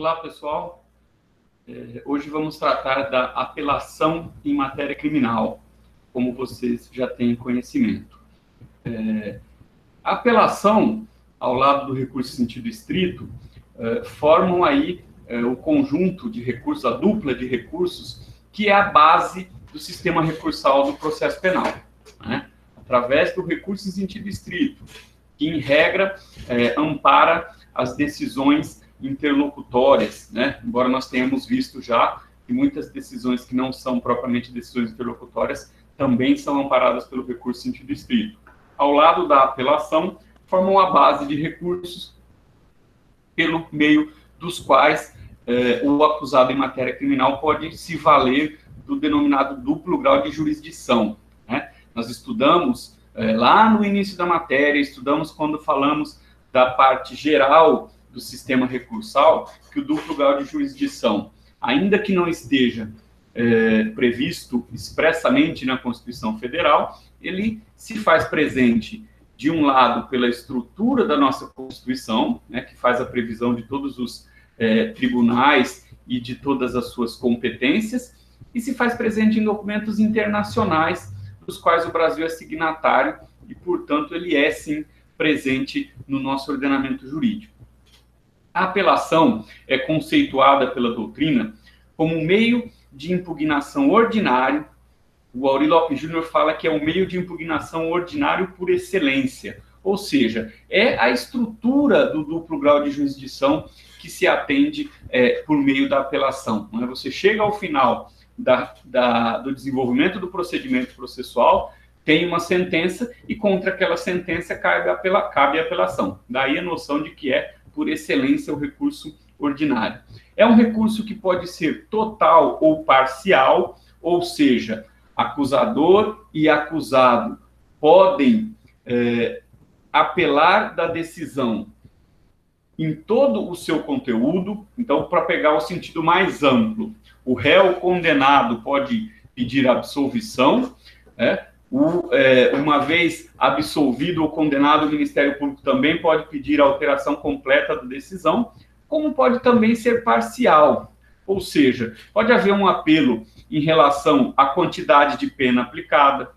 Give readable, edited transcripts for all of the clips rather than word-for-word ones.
Olá, pessoal. Hoje vamos tratar da apelação em matéria criminal, como vocês já têm conhecimento. A apelação, ao lado do recurso em sentido estrito, formam aí o conjunto de recursos, a dupla de recursos, que é a base do sistema recursal do processo penal, né? Através do recurso em sentido estrito, que, em regra, ampara as decisões interlocutórias, né? Embora nós tenhamos visto já que muitas decisões que não são propriamente decisões interlocutórias também são amparadas pelo recurso em sentido estrito. Ao lado da apelação, formam a base de recursos pelo meio dos quais o acusado em matéria criminal pode se valer do denominado duplo grau de jurisdição, né? Nós estudamos lá no início da matéria, estudamos quando falamos da parte geral do sistema recursal, que o duplo grau de jurisdição, ainda que não esteja previsto expressamente na Constituição Federal, ele se faz presente, de um lado, pela estrutura da nossa Constituição, né, que faz a previsão de todos os tribunais e de todas as suas competências, e se faz presente em documentos internacionais, dos quais o Brasil é signatário, e, portanto, ele é, sim, presente no nosso ordenamento jurídico. A apelação é conceituada pela doutrina como um meio de impugnação ordinário. O Aury Lopes Júnior fala que é um meio de impugnação ordinário por excelência, ou seja, é a estrutura do duplo grau de jurisdição que se atende por meio da apelação. Não é? Você chega ao final do desenvolvimento do procedimento processual, tem uma sentença e contra aquela sentença cabe a apelação. Daí a noção de que é, por excelência, o recurso ordinário. É um recurso que pode ser total ou parcial, ou seja, acusador e acusado podem apelar da decisão em todo o seu conteúdo. Então, para pegar o sentido mais amplo, o réu condenado pode pedir absolvição, uma vez absolvido ou condenado, o Ministério Público também pode pedir alteração completa da decisão, como pode também ser parcial, ou seja, pode haver um apelo em relação à quantidade de pena aplicada,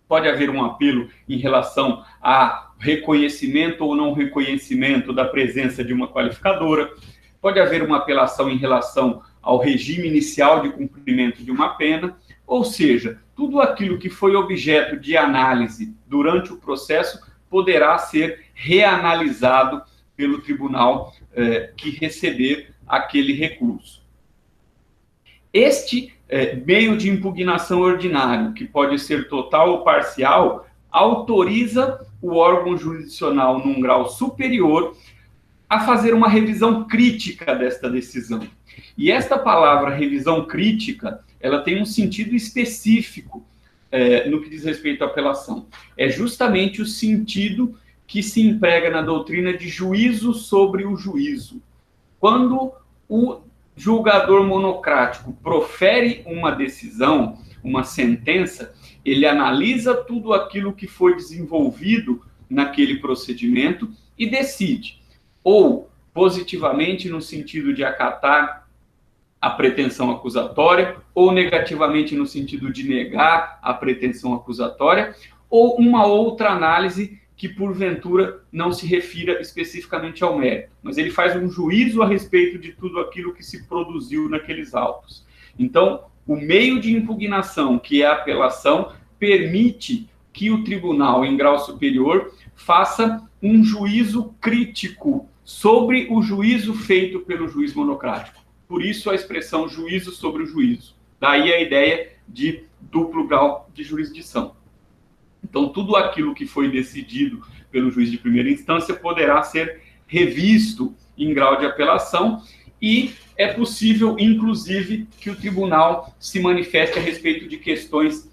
pode haver um apelo em relação a reconhecimento ou não reconhecimento da presença de uma qualificadora, pode haver uma apelação em relação ao regime inicial de cumprimento de uma pena, ou seja, tudo aquilo que foi objeto de análise durante o processo poderá ser reanalisado pelo tribunal que receber aquele recurso. Este meio de impugnação ordinário, que pode ser total ou parcial, autoriza o órgão jurisdicional num grau superior a fazer uma revisão crítica desta decisão. E esta palavra revisão crítica, ela tem um sentido específico no que diz respeito à apelação. É justamente o sentido que se emprega na doutrina de juízo sobre o juízo. Quando o julgador monocrático profere uma decisão, uma sentença, ele analisa tudo aquilo que foi desenvolvido naquele procedimento e decide, ou positivamente no sentido de acatar a pretensão acusatória, ou negativamente no sentido de negar a pretensão acusatória, ou uma outra análise que, porventura, não se refira especificamente ao mérito, mas ele faz um juízo a respeito de tudo aquilo que se produziu naqueles autos. Então, o meio de impugnação, que é a apelação, permite que o tribunal, em grau superior, faça um juízo crítico sobre o juízo feito pelo juiz monocrático. Por isso a expressão juízo sobre o juízo. Daí a ideia de duplo grau de jurisdição. Então, tudo aquilo que foi decidido pelo juiz de primeira instância poderá ser revisto em grau de apelação e é possível, inclusive, que o tribunal se manifeste a respeito de questões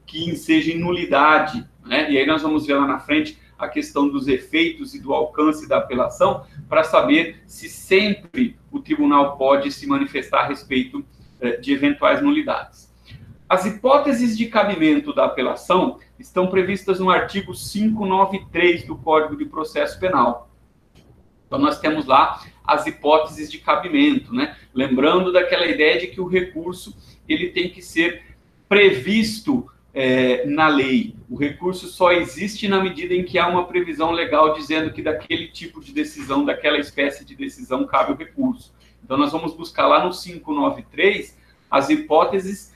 que ensejem nulidade, né? E aí nós vamos ver lá na frente a questão dos efeitos e do alcance da apelação para saber se sempre o tribunal pode se manifestar a respeito de eventuais nulidades. As hipóteses de cabimento da apelação estão previstas no artigo 593 do Código de Processo Penal. Então, nós temos lá as hipóteses de cabimento, né? Lembrando daquela ideia de que o recurso ele tem que ser previsto na lei. O recurso só existe na medida em que há uma previsão legal dizendo que daquele tipo de decisão, daquela espécie de decisão, cabe o recurso. Então, nós vamos buscar lá no 593 as hipóteses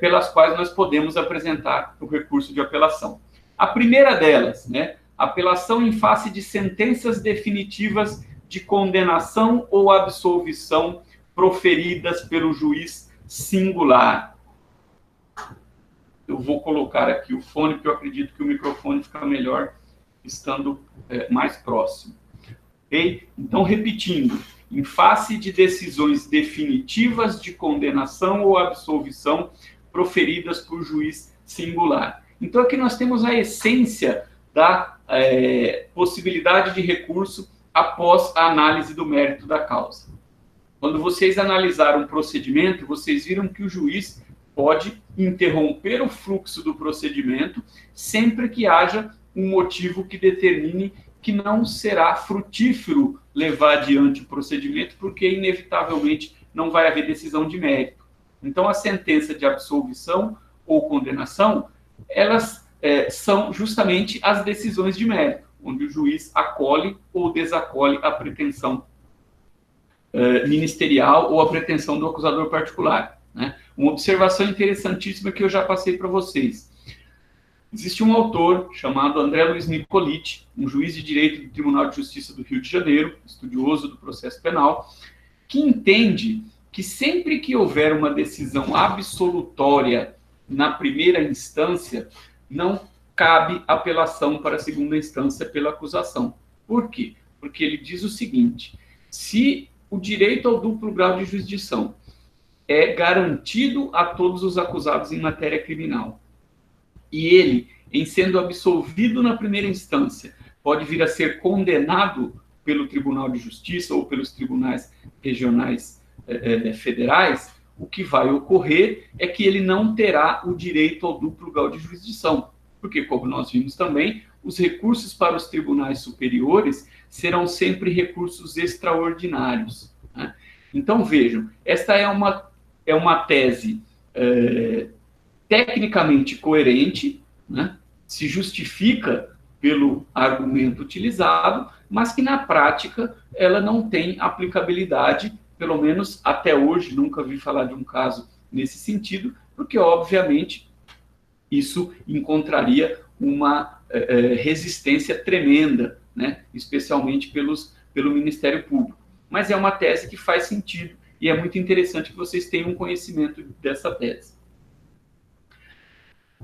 pelas quais nós podemos apresentar o recurso de apelação. A primeira delas, né, apelação em face de sentenças definitivas de condenação ou absolvição proferidas pelo juiz singular. Eu vou colocar aqui o fone, porque eu acredito que o microfone fica melhor estando mais próximo. Okay? Então, repetindo, em face de decisões definitivas de condenação ou absolvição proferidas por juiz singular. Então, aqui nós temos a essência da possibilidade de recurso após a análise do mérito da causa. Quando vocês analisaram o procedimento, vocês viram que o juiz pode interromper o fluxo do procedimento sempre que haja um motivo que determine que não será frutífero levar adiante o procedimento, porque inevitavelmente não vai haver decisão de mérito. Então, a sentença de absolvição ou condenação, elas são justamente as decisões de mérito, onde o juiz acolhe ou desacolhe a pretensão ministerial ou a pretensão do acusador particular, né? Uma observação interessantíssima que eu já passei para vocês. Existe um autor chamado André Luiz Nicoliti, um juiz de direito do Tribunal de Justiça do Rio de Janeiro, estudioso do processo penal, que entende que sempre que houver uma decisão absolutória na primeira instância, não cabe apelação para a segunda instância pela acusação. Por quê? Porque ele diz o seguinte: se o direito ao duplo grau de jurisdição é garantido a todos os acusados em matéria criminal, e ele, em sendo absolvido na primeira instância, pode vir a ser condenado pelo Tribunal de Justiça ou pelos tribunais regionais federais, o que vai ocorrer é que ele não terá o direito ao duplo grau de jurisdição, porque, como nós vimos também, os recursos para os tribunais superiores serão sempre recursos extraordinários, né? Então, vejam, esta é uma tese tecnicamente coerente, né? Se justifica pelo argumento utilizado, mas que na prática ela não tem aplicabilidade, pelo menos até hoje, nunca vi falar de um caso nesse sentido, porque obviamente isso encontraria uma resistência tremenda, né? Especialmente pelo Ministério Público. Mas é uma tese que faz sentido e é muito interessante que vocês tenham conhecimento dessa tese.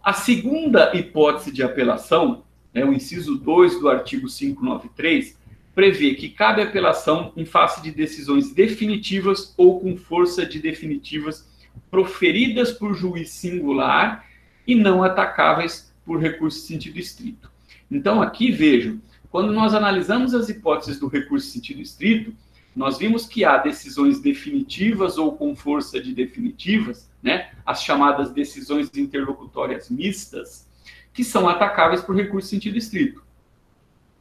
A segunda hipótese de apelação, o inciso 2 do artigo 593, prevê que cabe apelação em face de decisões definitivas ou com força de definitivas proferidas por juiz singular e não atacáveis por recurso em sentido estrito. Então, aqui, vejam, quando nós analisamos as hipóteses do recurso em sentido estrito, nós vimos que há decisões definitivas ou com força de definitivas, né, as chamadas decisões interlocutórias mistas, que são atacáveis por recurso em sentido estrito.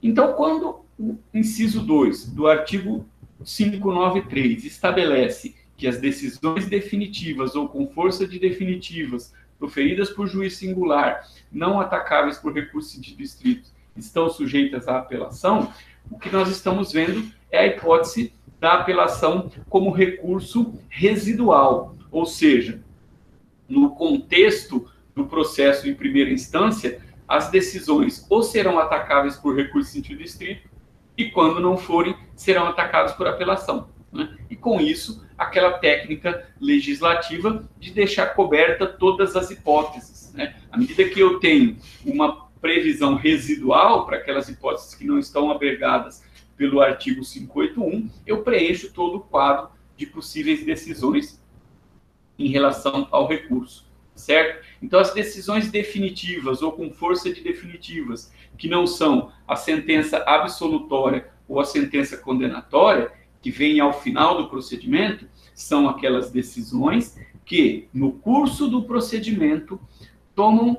Então, quando o inciso 2 do artigo 593 estabelece que as decisões definitivas ou com força de definitivas proferidas por juiz singular, não atacáveis por recurso em sentido estrito, estão sujeitas à apelação, o que nós estamos vendo é a hipótese da apelação como recurso residual, ou seja, no contexto do processo em primeira instância, as decisões ou serão atacáveis por recurso em sentido estrito, e quando não forem, serão atacadas por apelação, né? E com isso, aquela técnica legislativa de deixar coberta todas as hipóteses, né? À medida que eu tenho uma previsão residual para aquelas hipóteses que não estão abrigadas pelo artigo 581, eu preencho todo o quadro de possíveis decisões em relação ao recurso, certo? Então, as decisões definitivas ou com força de definitivas, que não são a sentença absolutória ou a sentença condenatória, que vem ao final do procedimento, são aquelas decisões que, no curso do procedimento, tomam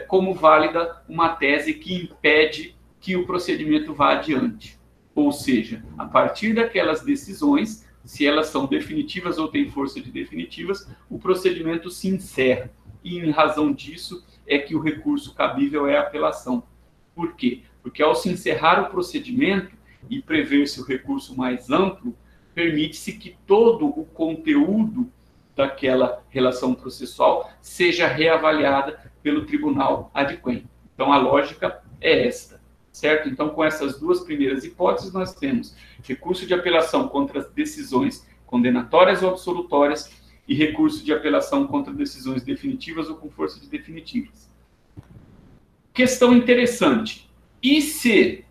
como válida uma tese que impede que o procedimento vá adiante. Ou seja, a partir daquelas decisões, se elas são definitivas ou têm força de definitivas, o procedimento se encerra. E, em razão disso, é que o recurso cabível é a apelação. Por quê? Porque, ao se encerrar o procedimento e prever-se o recurso mais amplo, permite-se que todo o conteúdo daquela relação processual seja reavaliada pelo tribunal adquém. Então, a lógica é esta, certo? Então, com essas duas primeiras hipóteses, nós temos recurso de apelação contra as decisões condenatórias ou absolutórias e recurso de apelação contra decisões definitivas ou com força de definitivas. Questão interessante. E se,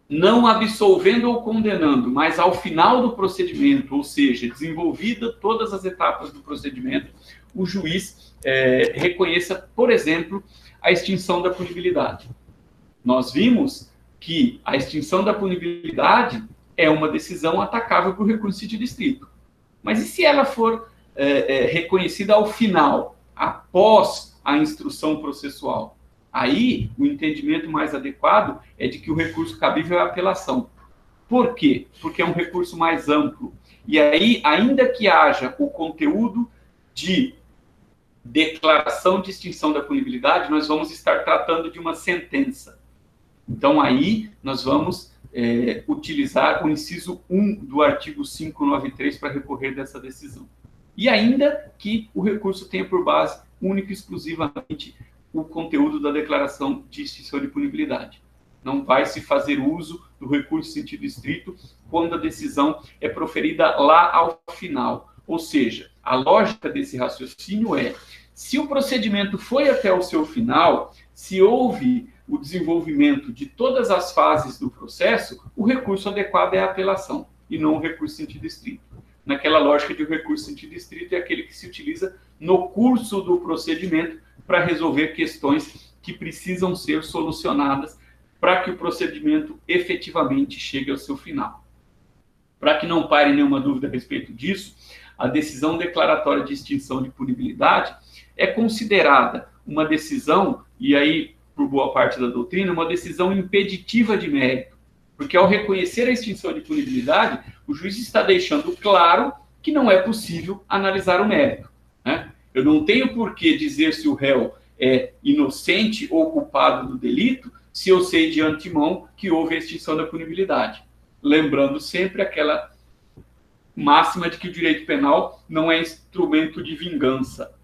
não absolvendo ou condenando, mas ao final do procedimento, ou seja, desenvolvida todas as etapas do procedimento, o juiz reconheça, por exemplo, a extinção da punibilidade? Nós vimos que a extinção da punibilidade é uma decisão atacável por recurso de sentido estrito. Mas e se ela for reconhecida ao final, após a instrução processual? Aí, o entendimento mais adequado é de que o recurso cabível é a apelação. Por quê? Porque é um recurso mais amplo. E aí, ainda que haja o conteúdo de declaração de extinção da punibilidade, nós vamos estar tratando de uma sentença. Então, aí, nós vamos utilizar o inciso 1 do artigo 593 para recorrer dessa decisão. E ainda que o recurso tenha por base única e exclusivamente o conteúdo da declaração de extinção de punibilidade. Não vai se fazer uso do recurso em sentido estrito quando a decisão é proferida lá ao final. Ou seja, a lógica desse raciocínio é, se o procedimento foi até o seu final, se houve o desenvolvimento de todas as fases do processo, o recurso adequado é a apelação, e não o recurso em sentido estrito. Naquela lógica de o recurso em sentido estrito é aquele que se utiliza no curso do procedimento para resolver questões que precisam ser solucionadas para que o procedimento efetivamente chegue ao seu final. Para que não pare nenhuma dúvida a respeito disso, a decisão declaratória de extinção de punibilidade é considerada uma decisão, e aí, por boa parte da doutrina, uma decisão impeditiva de mérito, porque ao reconhecer a extinção de punibilidade, o juiz está deixando claro que não é possível analisar o mérito, né? Eu não tenho por que dizer se o réu é inocente ou culpado do delito, se eu sei de antemão que houve a extinção da punibilidade. Lembrando sempre aquela máxima de que o direito penal não é instrumento de vingança.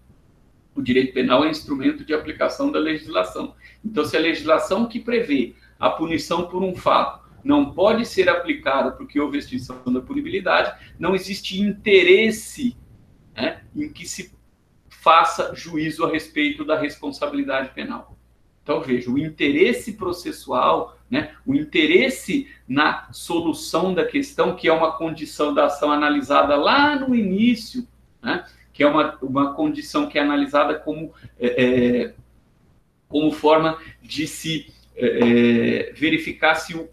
O direito penal é instrumento de aplicação da legislação. Então, se a legislação que prevê a punição por um fato não pode ser aplicada porque houve a extinção da punibilidade, não existe interesse, né, em que se faça juízo a respeito da responsabilidade penal. Então, veja, o interesse processual, né, o interesse na solução da questão, que é uma condição da ação analisada lá no início, né, que é uma condição que é analisada como forma de se verificar se o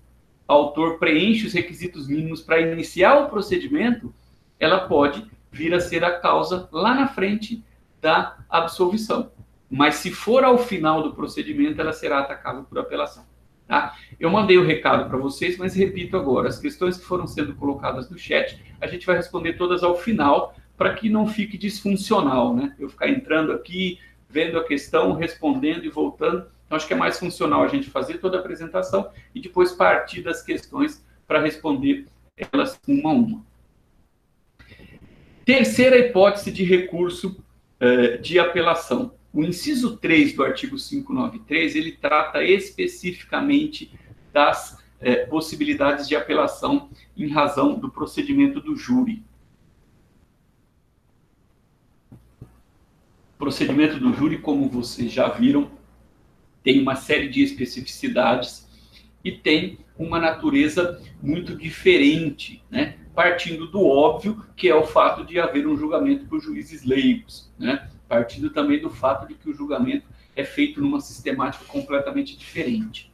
autor preenche os requisitos mínimos para iniciar o procedimento, ela pode vir a ser a causa lá na frente da absolvição. Mas se for ao final do procedimento, ela será atacável por apelação. Tá? Eu mandei o recado para vocês, mas repito agora, as questões que foram sendo colocadas no chat, a gente vai responder todas ao final, para que não fique disfuncional, né? Eu ficar entrando aqui, vendo a questão, respondendo e voltando. Então, acho que é mais funcional a gente fazer toda a apresentação e depois partir das questões para responder elas uma a uma. Terceira hipótese de recurso de apelação. O inciso 3 do artigo 593, ele trata especificamente das possibilidades de apelação em razão do procedimento do júri. O procedimento do júri, como vocês já viram, tem uma série de especificidades e tem uma natureza muito diferente, né? Partindo do óbvio, que é o fato de haver um julgamento por juízes leigos, né? Partindo também do fato de que o julgamento é feito numa sistemática completamente diferente.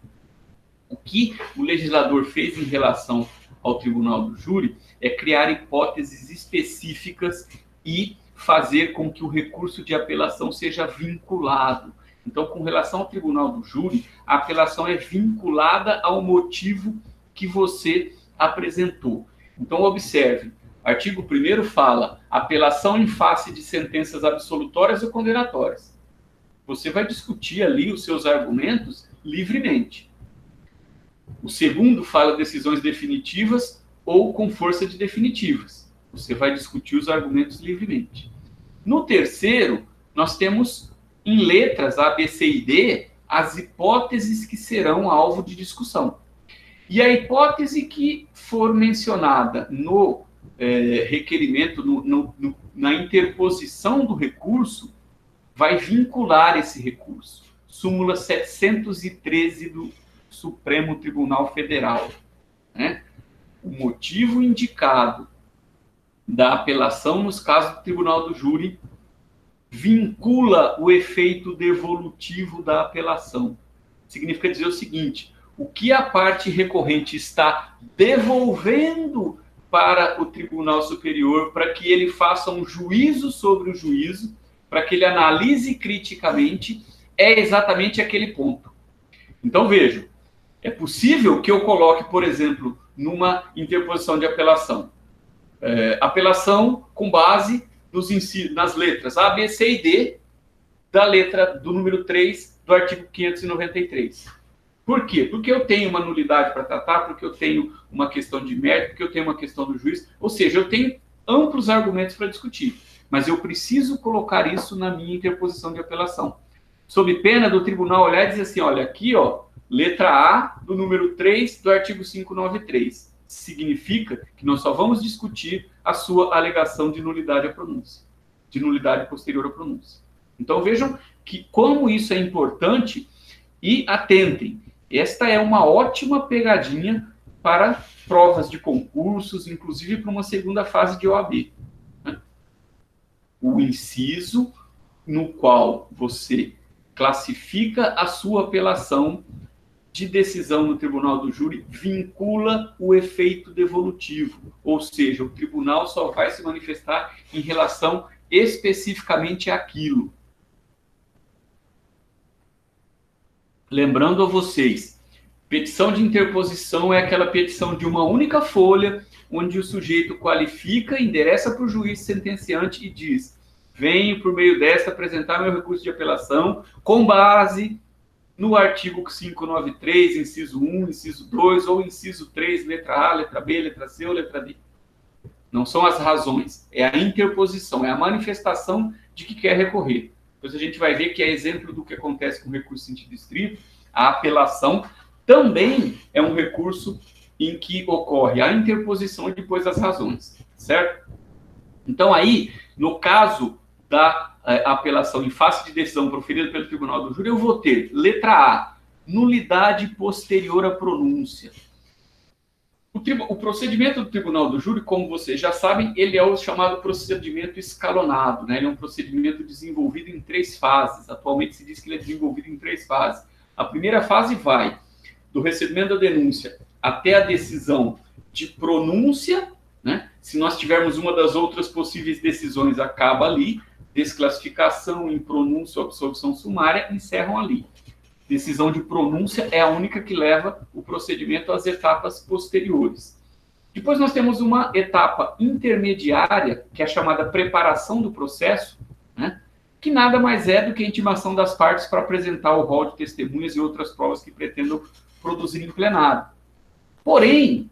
O que o legislador fez em relação ao tribunal do júri é criar hipóteses específicas e fazer com que o recurso de apelação seja vinculado. Então, com relação ao tribunal do júri, a apelação é vinculada ao motivo que você apresentou. Então, observe, artigo 1º fala apelação em face de sentenças absolutórias ou condenatórias. Você vai discutir ali os seus argumentos livremente. O 2º fala decisões definitivas ou com força de definitivas. Você vai discutir os argumentos livremente. No 3º, nós temos em letras A, B, C e D as hipóteses que serão alvo de discussão. E a hipótese que for mencionada no requerimento, na interposição do recurso, vai vincular esse recurso. Súmula 713 do Supremo Tribunal Federal. Né? O motivo indicado da apelação nos casos do Tribunal do Júri vincula o efeito devolutivo da apelação. Significa dizer o seguinte: o que a parte recorrente está devolvendo para o Tribunal Superior para que ele faça um juízo sobre o juízo, para que ele analise criticamente, é exatamente aquele ponto. Então, vejam, é possível que eu coloque, por exemplo, numa interposição de apelação, apelação com base nas letras A, B, C e D, da letra do número 3 do artigo 593. Por quê? Porque eu tenho uma nulidade para tratar, porque eu tenho uma questão de mérito, porque eu tenho uma questão do juiz, ou seja, eu tenho amplos argumentos para discutir, mas eu preciso colocar isso na minha interposição de apelação. Sob pena do tribunal olhar e dizer assim, olha, aqui, ó, letra A do número 3 do artigo 593. Significa que nós só vamos discutir a sua alegação de nulidade à pronúncia, de nulidade posterior à pronúncia. Então vejam que como isso é importante e atentem, esta é uma ótima pegadinha para provas de concursos, inclusive para uma segunda fase de OAB. Né? O inciso no qual você classifica a sua apelação de decisão no Tribunal do Júri vincula o efeito devolutivo, ou seja, o tribunal só vai se manifestar em relação especificamente àquilo. Lembrando a vocês, petição de interposição é aquela petição de uma única folha, onde o sujeito qualifica, endereça para o juiz sentenciante e diz: venho, por meio desta, apresentar meu recurso de apelação com base no artigo 593, inciso 1, inciso 2, ou inciso 3, letra A, letra B, letra C ou letra D. Não são as razões, é a interposição, é a manifestação de que quer recorrer. Depois a gente vai ver que é exemplo do que acontece com o recurso em sentido estrito. A apelação também é um recurso em que ocorre a interposição e depois as razões, certo? Então aí, no caso da apelação em face de decisão proferida pelo Tribunal do Júri, eu vou ter, letra A, nulidade posterior à pronúncia. O procedimento do Tribunal do Júri, como vocês já sabem, ele é o chamado procedimento escalonado, né? Ele é um procedimento desenvolvido em 3 fases. Atualmente se diz que ele é desenvolvido em 3 fases. A primeira fase vai do recebimento da denúncia até a decisão de pronúncia, né? Se nós tivermos uma das outras possíveis decisões, acaba ali. Desclassificação, impronúncia, absolvição sumária, encerram ali. Decisão de pronúncia é a única que leva o procedimento às etapas posteriores. Depois nós temos uma etapa intermediária, que é a chamada preparação do processo, né? Que nada mais é do que a intimação das partes para apresentar o rol de testemunhas e outras provas que pretendam produzir em plenário. Porém,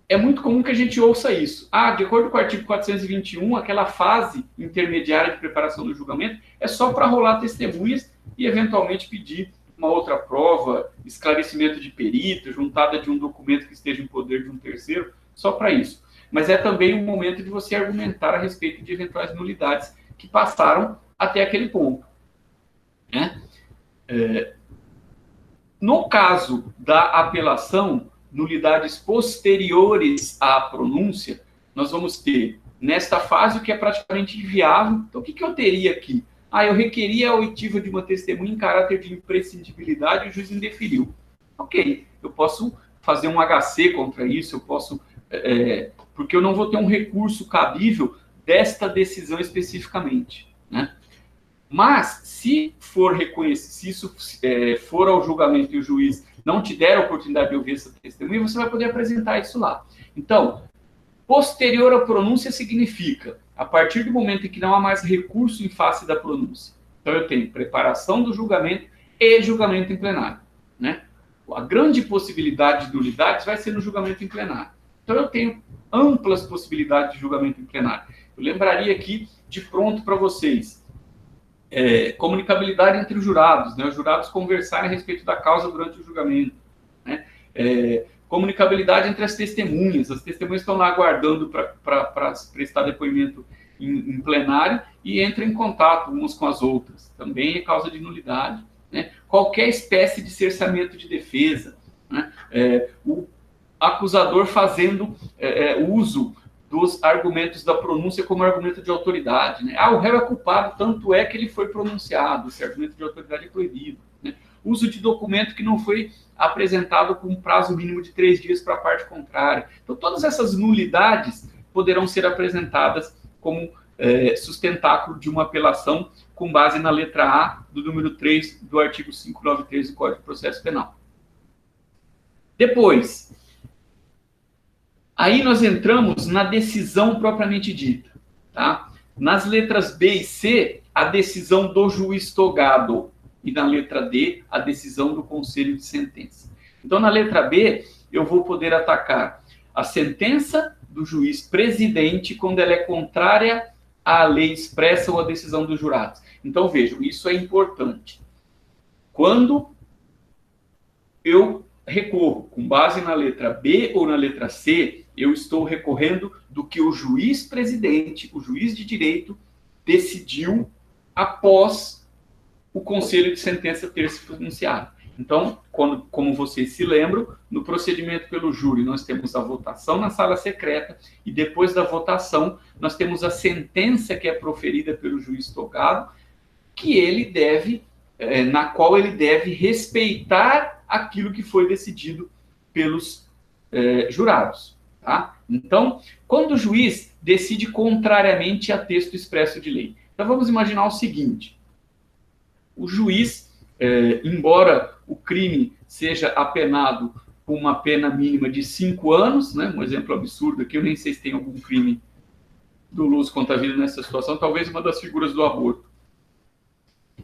é muito comum que a gente ouça isso. De acordo com o artigo 421, aquela fase intermediária de preparação do julgamento é só para rolar testemunhas e, eventualmente, pedir uma outra prova, esclarecimento de perito, juntada de um documento que esteja em poder de um terceiro, só para isso. Mas é também um momento de você argumentar a respeito de eventuais nulidades que passaram até aquele ponto. Né? No caso da apelação, nulidades posteriores à pronúncia, nós vamos ter, nesta fase, o que é praticamente inviável. Então, o que eu teria aqui? Eu requeria a oitiva de uma testemunha em caráter de imprescindibilidade e o juiz indeferiu. Ok, eu posso fazer um HC contra isso, eu posso... porque eu não vou ter um recurso cabível desta decisão especificamente. Né? Mas, se for reconhecido, se isso for ao julgamento e o juiz não te der a oportunidade de ouvir essa testemunha, você vai poder apresentar isso lá. Então, posterior à pronúncia significa a partir do momento em que não há mais recurso em face da pronúncia. Então, eu tenho preparação do julgamento e julgamento em plenário, né? A grande possibilidade de nulidades vai ser no julgamento em plenário. Então, eu tenho amplas possibilidades de julgamento em plenário. Eu lembraria aqui, de pronto para vocês, comunicabilidade entre os jurados, né? Os jurados conversarem a respeito da causa durante o julgamento, né? Comunicabilidade entre as testemunhas estão lá aguardando para prestar depoimento em plenário e entram em contato umas com as outras, também é causa de nulidade, né? Qualquer espécie de cerceamento de defesa, né? O acusador fazendo uso dos argumentos da pronúncia como argumento de autoridade, né? O réu é culpado, tanto é que ele foi pronunciado, esse argumento de autoridade é proibido, né? Uso de documento que não foi apresentado com um prazo mínimo de 3 dias para a parte contrária. Então, todas essas nulidades poderão ser apresentadas como sustentáculo de uma apelação com base na letra A do número 3 do artigo 593 do Código de Processo Penal. Depois, aí nós entramos na decisão propriamente dita, tá? Nas letras B e C, a decisão do juiz togado. E na letra D, a decisão do conselho de sentença. Então, na letra B, eu vou poder atacar a sentença do juiz presidente quando ela é contrária à lei expressa ou à decisão dos jurados. Então, vejam, isso é importante. Quando eu recorro com base na letra B ou na letra C, eu estou recorrendo do que o juiz presidente, o juiz de direito, decidiu após o conselho de sentença ter se pronunciado. Então, como vocês se lembram, no procedimento pelo júri, nós temos a votação na sala secreta e depois da votação, nós temos a sentença que é proferida pelo juiz togado, que ele deve, na qual ele deve respeitar aquilo que foi decidido pelos jurados. Tá? Então, quando o juiz decide contrariamente a texto expresso de lei. Então, vamos imaginar o seguinte. O juiz, embora o crime seja apenado com uma pena mínima de 5 anos, né, um exemplo absurdo aqui, eu nem sei se tem algum crime doloso contra a vida nessa situação, talvez uma das figuras do aborto.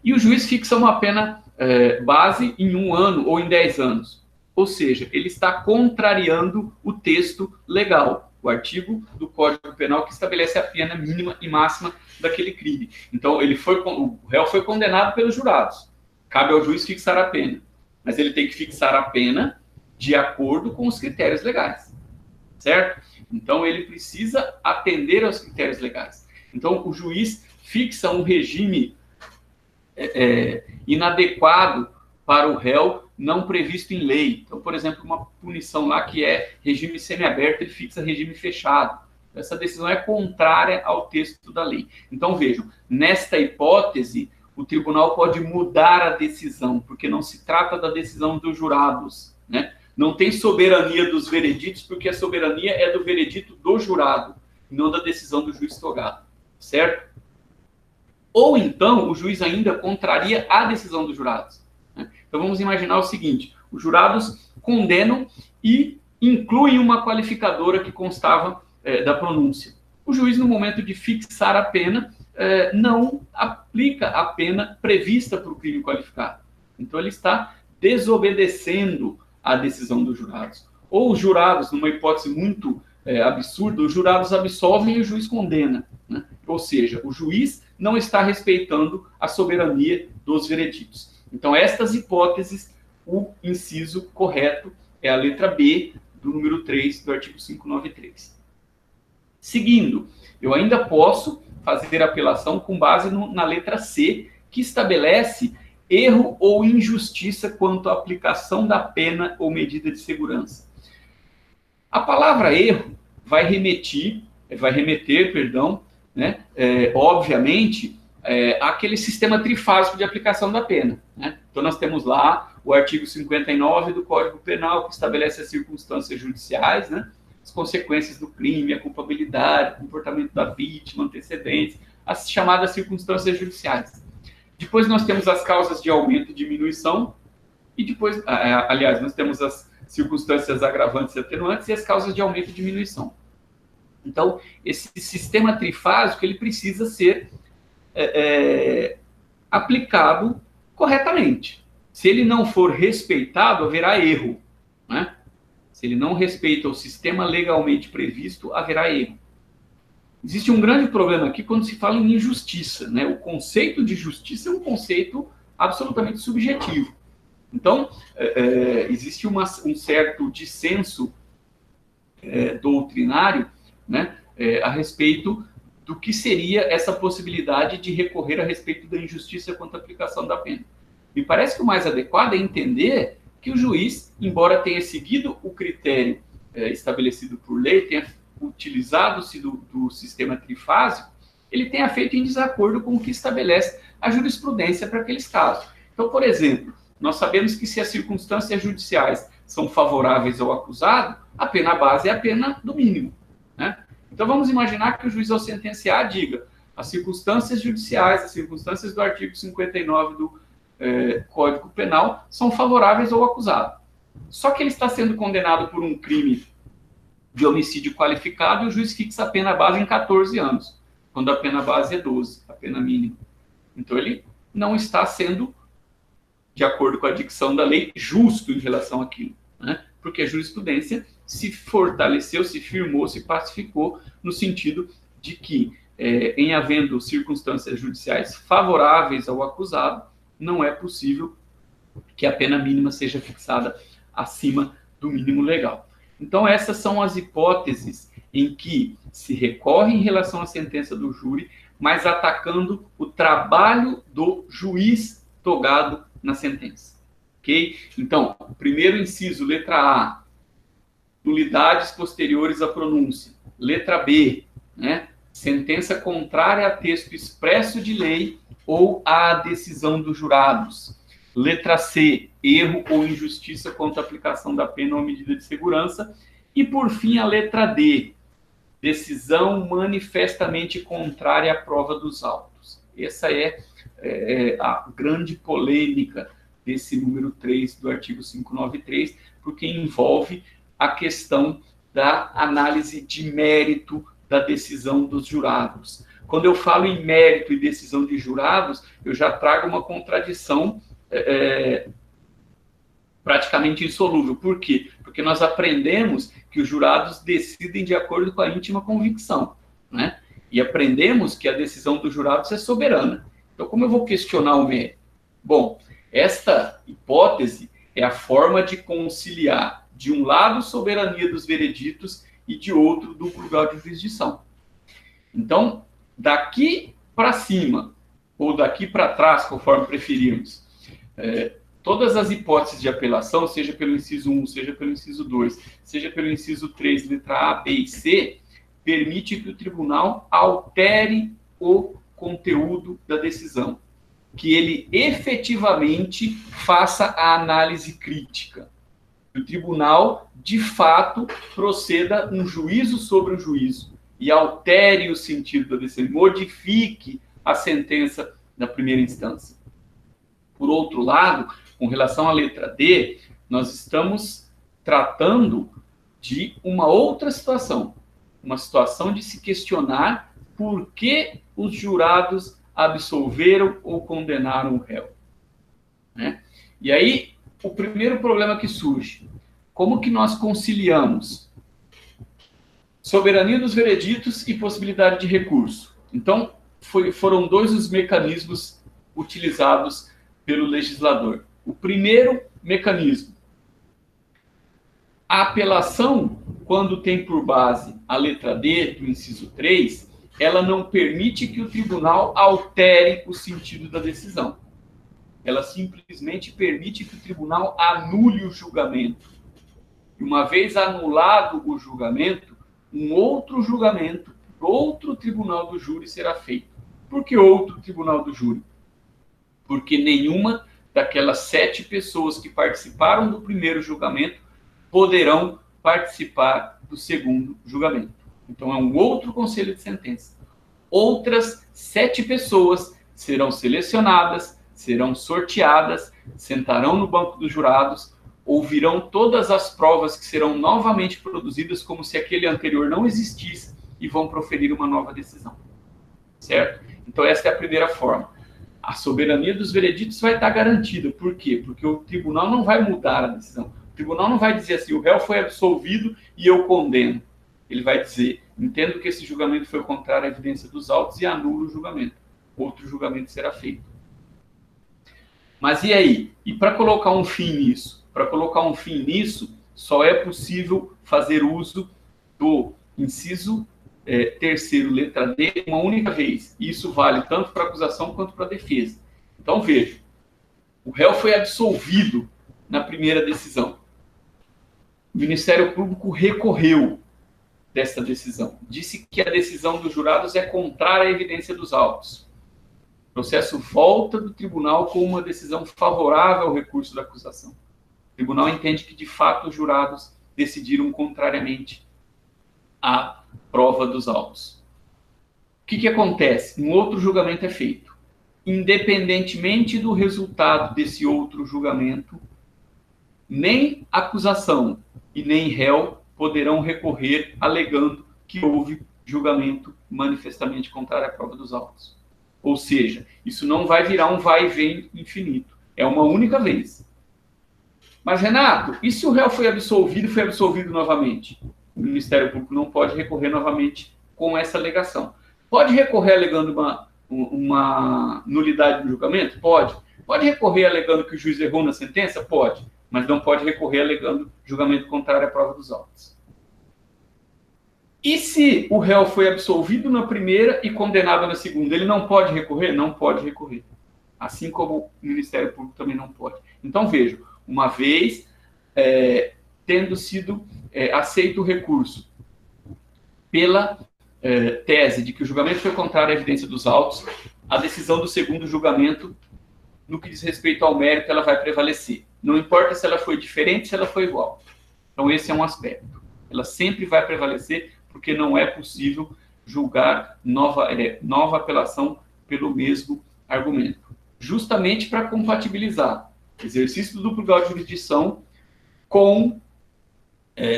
E o juiz fixa uma pena base em 1 ano ou em 10 anos. Ou seja, ele está contrariando o texto legal, o artigo do Código Penal que estabelece a pena mínima e máxima daquele crime. Então, o réu foi condenado pelos jurados. Cabe ao juiz fixar a pena. Mas ele tem que fixar a pena de acordo com os critérios legais. Certo? Então, ele precisa atender aos critérios legais. Então, o juiz fixa um regime inadequado para o réu não previsto em lei. Então, por exemplo, uma punição lá que é regime semiaberto, ele fixa regime fechado. Essa decisão é contrária ao texto da lei. Então, vejam, nesta hipótese, o tribunal pode mudar a decisão, porque não se trata da decisão dos jurados, né? Não tem soberania dos vereditos, porque a soberania é do veredito do jurado, não da decisão do juiz togado, certo? Ou então, o juiz ainda contraria a decisão dos jurados. Né? Então, vamos imaginar o seguinte, os jurados condenam e incluem uma qualificadora que constava da pronúncia. O juiz, no momento de fixar a pena, não aplica a pena prevista para o crime qualificado. Então, ele está desobedecendo a decisão dos jurados. Ou os jurados, numa hipótese muito absurda, os jurados absolvem e o juiz condena. Né? Ou seja, o juiz não está respeitando a soberania dos vereditos. Então, estas hipóteses, o inciso correto é a letra B do número 3 do artigo 593. Seguindo, eu ainda posso fazer apelação com base na letra C, que estabelece erro ou injustiça quanto à aplicação da pena ou medida de segurança. A palavra erro vai remeter, né, obviamente, àquele sistema trifásico de aplicação da pena. Né? Então, nós temos lá o artigo 59 do Código Penal, que estabelece as circunstâncias judiciais, né? As consequências do crime, a culpabilidade, o comportamento da vítima, antecedentes, as chamadas circunstâncias judiciais. Depois nós temos as causas de aumento e diminuição, e depois, aliás, nós temos as circunstâncias agravantes e atenuantes e as causas de aumento e diminuição. Então, esse sistema trifásico, ele precisa ser aplicado corretamente. Se ele não for respeitado, haverá erro, né? Se ele não respeita o sistema legalmente previsto, haverá erro. Existe um grande problema aqui quando se fala em injustiça, né? O conceito de justiça é um conceito absolutamente subjetivo. Então, existe um certo dissenso doutrinário, né, a respeito do que seria essa possibilidade de recorrer a respeito da injustiça quanto à aplicação da pena. Me parece que o mais adequado é entender que o juiz, embora tenha seguido o critério estabelecido por lei, tenha utilizado-se do sistema trifásico, ele tenha feito em desacordo com o que estabelece a jurisprudência para aqueles casos. Então, por exemplo, nós sabemos que se as circunstâncias judiciais são favoráveis ao acusado, a pena base é a pena do mínimo, né? Então, vamos imaginar que o juiz, ao sentenciar, diga as circunstâncias judiciais, as circunstâncias do artigo 59 do Código Penal são favoráveis ao acusado. Só que ele está sendo condenado por um crime de homicídio qualificado e o juiz fixa a pena base em 14 anos, quando a pena base é 12, a pena mínima. Então, ele não está sendo, de acordo com a dicção da lei, justo em relação àquilo, né? Porque a jurisprudência se fortaleceu, se firmou, se pacificou no sentido de que, em havendo circunstâncias judiciais favoráveis ao acusado, não é possível que a pena mínima seja fixada acima do mínimo legal. Então, essas são as hipóteses em que se recorre em relação à sentença do júri, mas atacando o trabalho do juiz togado na sentença. Ok? Então, primeiro inciso, letra A, nulidades posteriores à pronúncia. Letra B, né? Sentença contrária a texto expresso de lei ou à decisão dos jurados. Letra C, erro ou injustiça quanto à aplicação da pena ou medida de segurança. E, por fim, a letra D, decisão manifestamente contrária à prova dos autos. Essa é a grande polêmica desse número 3 do artigo 593, porque envolve a questão da análise de mérito da decisão dos jurados. Quando eu falo em mérito e decisão de jurados, eu já trago uma contradição praticamente insolúvel. Por quê? Porque nós aprendemos que os jurados decidem de acordo com a íntima convicção, né? E aprendemos que a decisão dos jurados é soberana. Então, como eu vou questionar o mérito? Bom, esta hipótese é a forma de conciliar, de um lado, soberania dos vereditos e de outro, duplo grau de jurisdição. Então, daqui para cima, ou daqui para trás, conforme preferirmos, todas as hipóteses de apelação, seja pelo inciso 1, seja pelo inciso 2, seja pelo inciso 3, letra A, B e C, permite que o tribunal altere o conteúdo da decisão, que ele efetivamente faça a análise crítica. Que o tribunal, de fato, proceda um juízo sobre o juízo e altere o sentido da decisão, modifique a sentença da primeira instância. Por outro lado, com relação à letra D, nós estamos tratando de uma outra situação, uma situação de se questionar por que os jurados absolveram ou condenaram o réu, né? E aí, o primeiro problema que surge, como que nós conciliamos soberania dos vereditos e possibilidade de recurso? Então, foram dois os mecanismos utilizados pelo legislador. O primeiro mecanismo, a apelação, quando tem por base a letra D do inciso 3, ela não permite que o tribunal altere o sentido da decisão. Ela simplesmente permite que o tribunal anule o julgamento. E uma vez anulado o julgamento, um outro julgamento, outro tribunal do júri será feito. Por que outro tribunal do júri? Porque nenhuma daquelas 7 pessoas que participaram do primeiro julgamento poderão participar do segundo julgamento. Então, é um outro conselho de sentença. Outras 7 pessoas serão selecionadas serão sorteadas, sentarão no banco dos jurados, ouvirão todas as provas que serão novamente produzidas como se aquele anterior não existisse e vão proferir uma nova decisão. Certo? Então, essa é a primeira forma. A soberania dos vereditos vai estar garantida. Por quê? Porque o tribunal não vai mudar a decisão. O tribunal não vai dizer assim, o réu foi absolvido e eu condeno. Ele vai dizer, entendo que esse julgamento foi contrário à evidência dos autos e anula o julgamento. Outro julgamento será feito. Mas e aí? E para colocar um fim nisso? Para colocar um fim nisso, só é possível fazer uso do inciso terceiro, letra D, uma única vez. Isso vale tanto para a acusação quanto para a defesa. Então, veja, o réu foi absolvido na primeira decisão. O Ministério Público recorreu dessa decisão. Disse que a decisão dos jurados é contrária à evidência dos autos. O processo volta do tribunal com uma decisão favorável ao recurso da acusação. O tribunal entende que, de fato, os jurados decidiram contrariamente à prova dos autos. O que acontece? Um outro julgamento é feito. Independentemente do resultado desse outro julgamento, nem acusação e nem réu poderão recorrer alegando que houve julgamento manifestamente contrário à prova dos autos. Ou seja, isso não vai virar um vai e vem infinito. É uma única vez. Mas, Renato, e se o réu foi absolvido novamente? O Ministério Público não pode recorrer novamente com essa alegação. Pode recorrer alegando uma nulidade do julgamento? Pode. Pode recorrer alegando que o juiz errou na sentença? Pode. Mas não pode recorrer alegando julgamento contrário à prova dos autos. E se o réu foi absolvido na primeira e condenado na segunda? Ele não pode recorrer? Não pode recorrer. Assim como o Ministério Público também não pode. Então, vejam, uma vez tendo sido aceito o recurso pela tese de que o julgamento foi contrário à evidência dos autos, a decisão do segundo julgamento, no que diz respeito ao mérito, ela vai prevalecer. Não importa se ela foi diferente, se ela foi igual. Então, esse é um aspecto. Ela sempre vai prevalecer, porque não é possível julgar nova apelação pelo mesmo argumento. Justamente para compatibilizar exercício do duplo grau de jurisdição com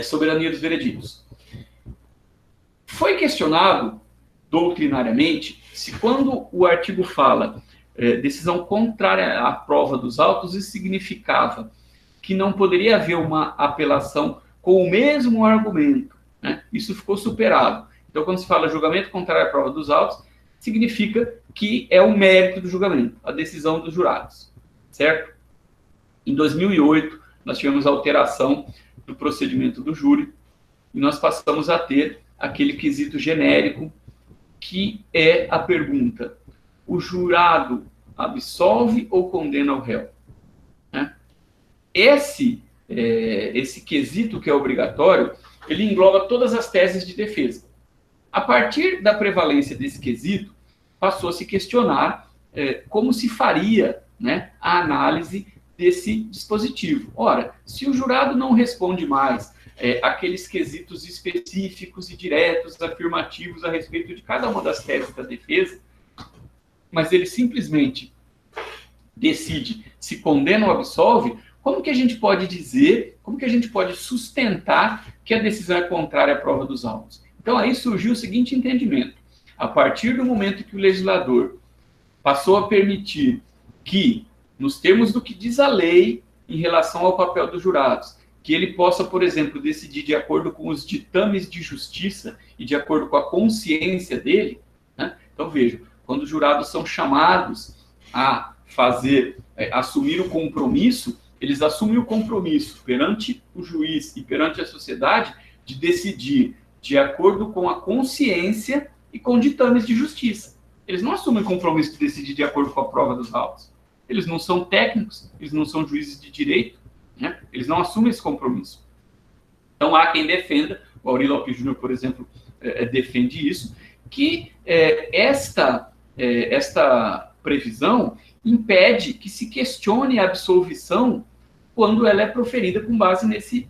soberania dos vereditos. Foi questionado, doutrinariamente, se quando o artigo fala decisão contrária à prova dos autos, isso significava que não poderia haver uma apelação com o mesmo argumento. Né? Isso ficou superado. Então, quando se fala julgamento contrário à prova dos autos, significa que é o mérito do julgamento, a decisão dos jurados. Certo? Em 2008, nós tivemos a alteração do procedimento do júri e nós passamos a ter aquele quesito genérico que é a pergunta: o jurado absolve ou condena o réu? Né? Esse quesito que é obrigatório, ele engloba todas as teses de defesa. A partir da prevalência desse quesito, passou a se questionar como se faria, né, a análise desse dispositivo. Ora, se o jurado não responde mais aqueles quesitos específicos e diretos, afirmativos a respeito de cada uma das teses da defesa, mas ele simplesmente decide se condena ou absolve, como que a gente pode dizer, como que a gente pode sustentar que a decisão é contrária à prova dos autos? Então, aí surgiu o seguinte entendimento. A partir do momento que o legislador passou a permitir que, nos termos do que diz a lei em relação ao papel dos jurados, que ele possa, por exemplo, decidir de acordo com os ditames de justiça e de acordo com a consciência dele, né? Então, vejam, quando os jurados são chamados a assumir o compromisso, eles assumem o compromisso perante o juiz e perante a sociedade de decidir de acordo com a consciência e com ditames de justiça. Eles não assumem o compromisso de decidir de acordo com a prova dos autos. Eles não são técnicos, eles não são juízes de direito, né? Eles não assumem esse compromisso. Então, há quem defenda, o Auri Lopes Júnior, por exemplo, defende isso, que esta previsão impede que se questione a absolvição quando ela é proferida com base nesse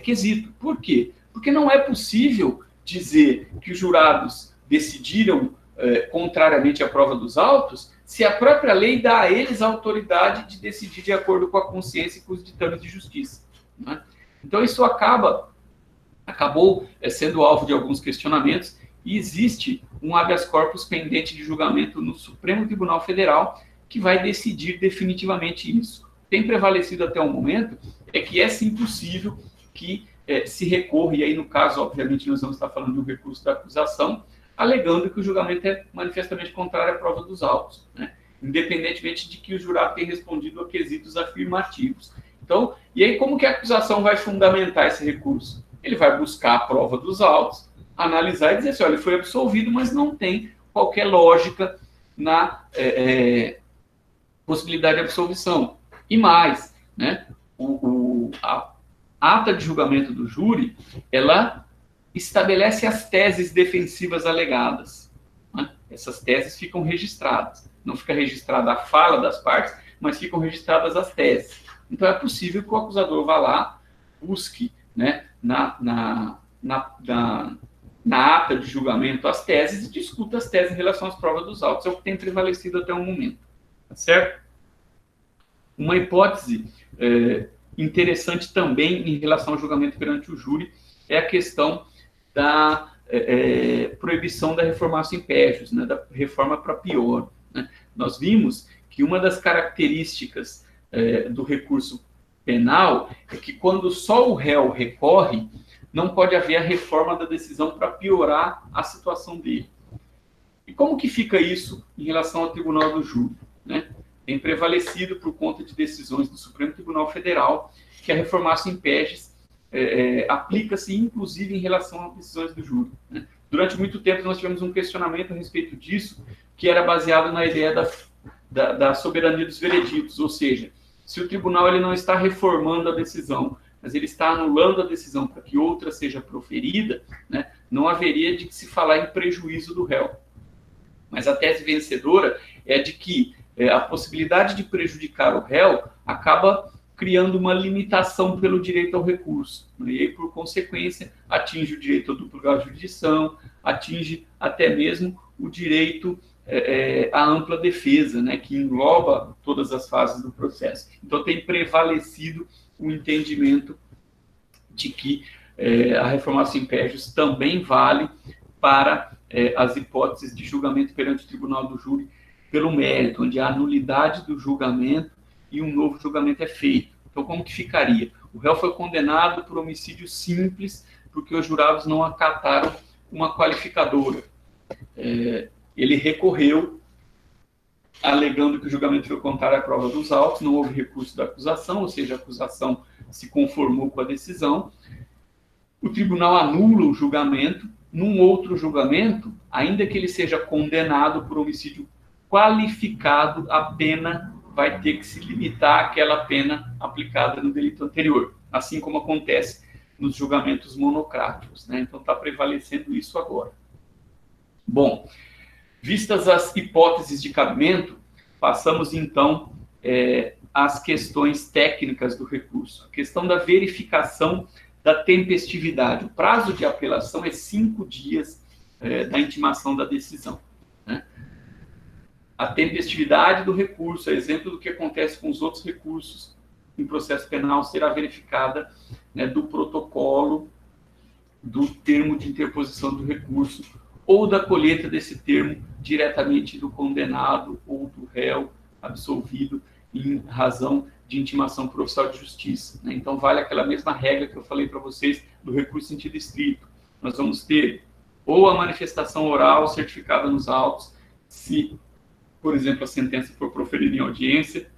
quesito. Por quê? Porque não é possível dizer que os jurados decidiram contrariamente à prova dos autos, se a própria lei dá a eles a autoridade de decidir de acordo com a consciência e com os ditames de justiça, né? Então, isso acabou sendo alvo de alguns questionamentos, e existe um habeas corpus pendente de julgamento no Supremo Tribunal Federal que vai decidir definitivamente isso. Tem prevalecido até o momento que é sim possível que se recorra, e aí no caso, obviamente, nós vamos estar falando de um recurso da acusação, alegando que o julgamento é manifestamente contrário à prova dos autos, né? Independentemente de que o jurado tenha respondido a quesitos afirmativos. Então, e aí como que a acusação vai fundamentar esse recurso? Ele vai buscar a prova dos autos, analisar e dizer assim, olha, ele foi absolvido, mas não tem qualquer lógica na possibilidade de absolvição. E mais, né, a ata de julgamento do júri, ela estabelece as teses defensivas alegadas, né? Essas teses ficam registradas. Não fica registrada a fala das partes, mas ficam registradas as teses. Então, é possível que o acusador vá lá, busque, né, na ata de julgamento as teses e discuta as teses em relação às provas dos autos. É o que tem prevalecido até o momento. Tá certo? Uma hipótese interessante também em relação ao julgamento perante o júri é a questão da proibição da reformatio impégios, né, da reforma para pior, né? Nós vimos que uma das características do recurso penal é que quando só o réu recorre, não pode haver a reforma da decisão para piorar a situação dele. E como que fica isso em relação ao Tribunal do Júri, né? Tem prevalecido por conta de decisões do Supremo Tribunal Federal que a reformatio impégios aplica-se inclusive em relação a decisões do júri, né? Durante muito tempo nós tivemos um questionamento a respeito disso, que era baseado na ideia da soberania dos vereditos, ou seja, se o tribunal ele não está reformando a decisão, mas ele está anulando a decisão para que outra seja proferida, né, não haveria de se falar em prejuízo do réu. Mas a tese vencedora é de que a possibilidade de prejudicar o réu acaba criando uma limitação pelo direito ao recurso, né? E aí, por consequência, atinge o direito à dupla grau de jurisdição, atinge até mesmo o direito à ampla defesa, né? Que engloba todas as fases do processo. Então, tem prevalecido o entendimento de que a reformatio impégios também vale para as hipóteses de julgamento perante o Tribunal do Júri pelo mérito, onde há nulidade do julgamento e um novo julgamento é feito. Então, como que ficaria? O réu foi condenado por homicídio simples porque os jurados não acataram uma qualificadora. Ele recorreu, alegando que o julgamento foi contrário à prova dos autos, não houve recurso da acusação, ou seja, a acusação se conformou com a decisão. O tribunal anula o julgamento. Num outro julgamento, ainda que ele seja condenado por homicídio qualificado, a pena vai ter que se limitar àquela pena aplicada no delito anterior, assim como acontece nos julgamentos monocráticos, né? Então, está prevalecendo isso agora. Bom, vistas as hipóteses de cabimento, passamos, então, às questões técnicas do recurso. A questão da verificação da tempestividade. O prazo de apelação é 5 dias da intimação da decisão, né? A tempestividade do recurso, a exemplo do que acontece com os outros recursos em processo penal, será verificada, né, do protocolo do termo de interposição do recurso ou da colheita desse termo diretamente do condenado ou do réu absolvido em razão de intimação por oficial de justiça, né? Então, vale aquela mesma regra que eu falei para vocês do recurso em sentido estrito. Nós vamos ter ou a manifestação oral certificada nos autos, se, por exemplo, a sentença for proferida em audiência,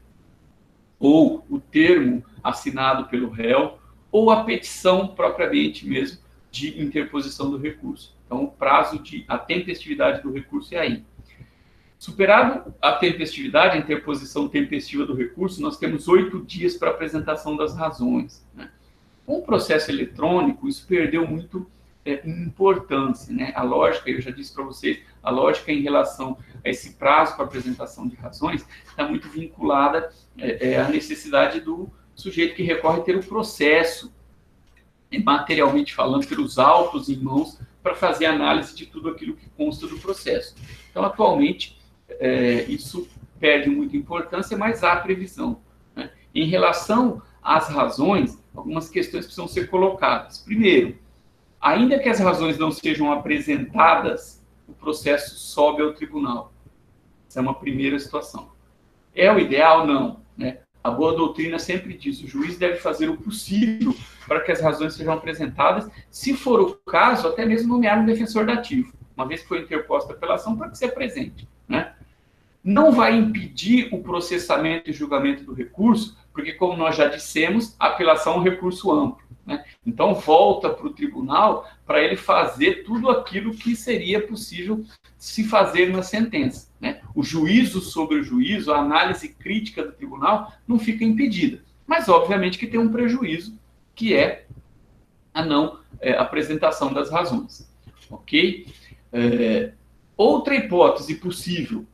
ou o termo assinado pelo réu, ou a petição propriamente mesmo de interposição do recurso. Então, o prazo a tempestividade do recurso é aí. Superado a tempestividade, a interposição tempestiva do recurso, nós temos 8 dias para apresentação das razões, né? Com o processo eletrônico, isso perdeu muito importância, né? A lógica, eu já disse para vocês, a lógica em relação a esse prazo para apresentação de razões está muito vinculada à necessidade do sujeito que recorre ter o processo, materialmente falando, ter os autos em mãos para fazer análise de tudo aquilo que consta do processo. Então, atualmente, isso perde muita importância, mas há previsão, né? Em relação às razões, algumas questões precisam ser colocadas. Primeiro, ainda que as razões não sejam apresentadas, o processo sobe ao tribunal. Essa é uma primeira situação. É o ideal? Não, né? A boa doutrina sempre diz, o juiz deve fazer o possível para que as razões sejam apresentadas, se for o caso, até mesmo nomear um defensor dativo, uma vez que foi interposta a apelação, para que se apresente, né? Não vai impedir o processamento e julgamento do recurso, porque, como nós já dissemos, a apelação é um recurso amplo, né? Então, volta para o tribunal para ele fazer tudo aquilo que seria possível se fazer na sentença, né? O juízo sobre o juízo, a análise crítica do tribunal, não fica impedida. Mas, obviamente, que tem um prejuízo, que é a não apresentação das razões. Ok? Outra hipótese possível,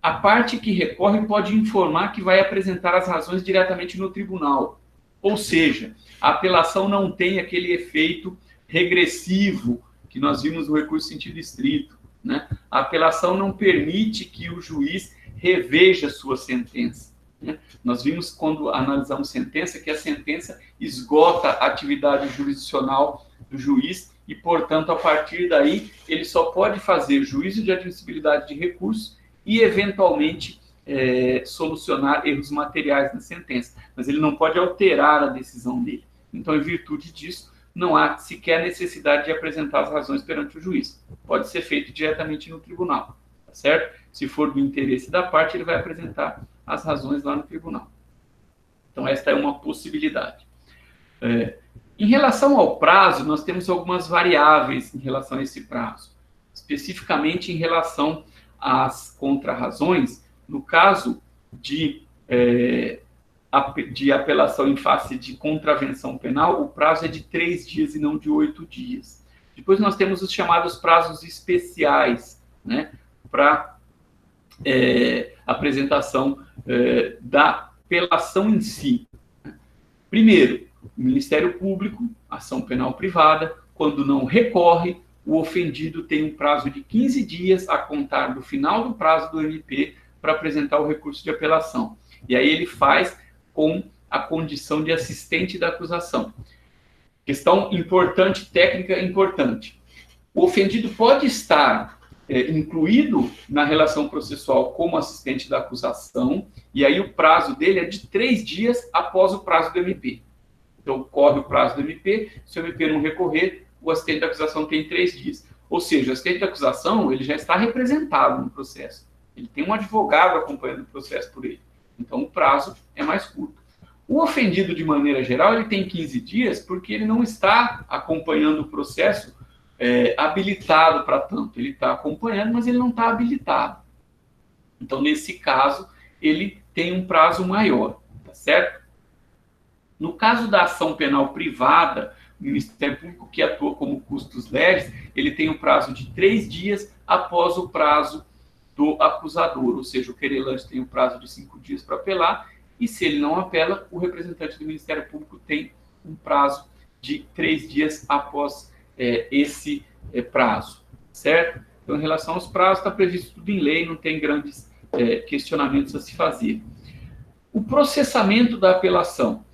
a parte que recorre pode informar que vai apresentar as razões diretamente no tribunal. Ou seja, a apelação não tem aquele efeito regressivo que nós vimos no recurso sentido estrito, né? A apelação não permite que o juiz reveja sua sentença, né? Nós vimos, quando analisamos sentença, que a sentença esgota a atividade jurisdicional do juiz e, portanto, a partir daí, ele só pode fazer juízo de admissibilidade de recurso e, eventualmente, solucionar erros materiais na sentença, mas ele não pode alterar a decisão dele. Então, em virtude disso, não há sequer necessidade de apresentar as razões perante o juiz. Pode ser feito diretamente no tribunal, tá certo? Se for do interesse da parte, ele vai apresentar as razões lá no tribunal. Então, esta é uma possibilidade. Em relação ao prazo, nós temos algumas variáveis em relação a esse prazo, especificamente em relação às contrarrazões. No caso de apelação em face de contravenção penal, o prazo é de 3 dias e não de 8 dias. Depois nós temos os chamados prazos especiais, né, para apresentação da apelação em si. Primeiro, o Ministério Público, ação penal privada, quando não recorre, o ofendido tem um prazo de 15 dias a contar do final do prazo do MP para apresentar o recurso de apelação. E aí ele faz com a condição de assistente da acusação. Questão importante, técnica importante. O ofendido pode estar incluído na relação processual como assistente da acusação, e aí o prazo dele é de 3 dias após o prazo do MP. Então, corre o prazo do MP, se o MP não recorrer, o assistente da acusação tem 3 dias. Ou seja, o assistente da acusação ele já está representado no processo. Ele tem um advogado acompanhando o processo por ele. Então, o prazo é mais curto. O ofendido, de maneira geral, ele tem 15 dias porque ele não está acompanhando o processo habilitado para tanto. Ele está acompanhando, mas ele não está habilitado. Então, nesse caso, ele tem um prazo maior, tá certo? No caso da ação penal privada, o Ministério Público, que atua como custos leves, ele tem um prazo de 3 dias após o prazo do acusador, ou seja, o querelante tem um prazo de 5 dias para apelar, e se ele não apela, o representante do Ministério Público tem um prazo de 3 dias após esse prazo, certo? Então, em relação aos prazos, está previsto tudo em lei, não tem grandes questionamentos a se fazer. O processamento da apelação.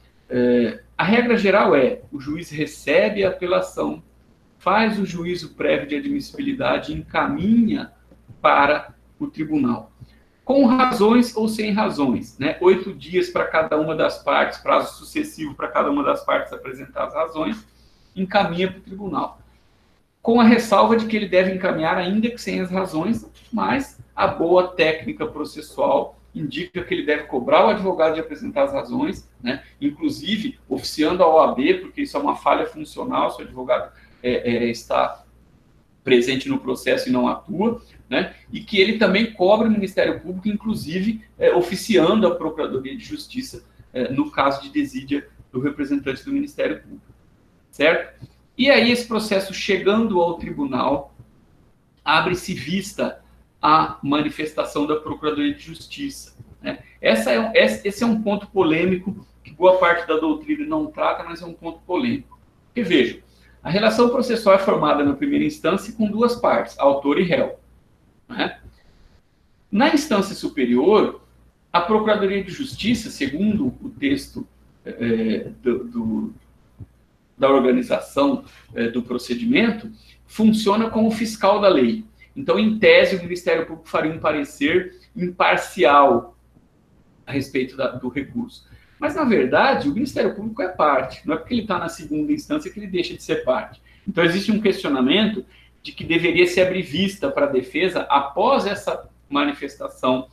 A regra geral é, o juiz recebe a apelação, faz o juízo prévio de admissibilidade e encaminha para o tribunal. Com razões ou sem razões, né? 8 dias para cada uma das partes, prazo sucessivo para cada uma das partes apresentar as razões, encaminha para o tribunal. Com a ressalva de que ele deve encaminhar ainda que sem as razões, mas a boa técnica processual indica que ele deve cobrar o advogado de apresentar as razões, né? Inclusive oficiando a OAB, porque isso é uma falha funcional, se o advogado está presente no processo e não atua, né? E que ele também cobre o Ministério Público, inclusive oficiando a Procuradoria de Justiça no caso de desídia do representante do Ministério Público, certo? E aí esse processo chegando ao tribunal, abre-se vista à manifestação da Procuradoria de Justiça, né? Esse é um ponto polêmico que boa parte da doutrina não trata, mas é um ponto polêmico. Porque, veja, A relação processual é formada na primeira instância com duas partes, autor e réu. Né? Na instância superior, a Procuradoria de Justiça, segundo o texto da organização do procedimento, funciona como fiscal da lei. Então, em tese, o Ministério Público faria um parecer imparcial a respeito do recurso. Mas, na verdade, o Ministério Público é parte. Não é porque ele está na segunda instância que ele deixa de ser parte. Então, existe um questionamento de que deveria se abrir vista para a defesa após essa manifestação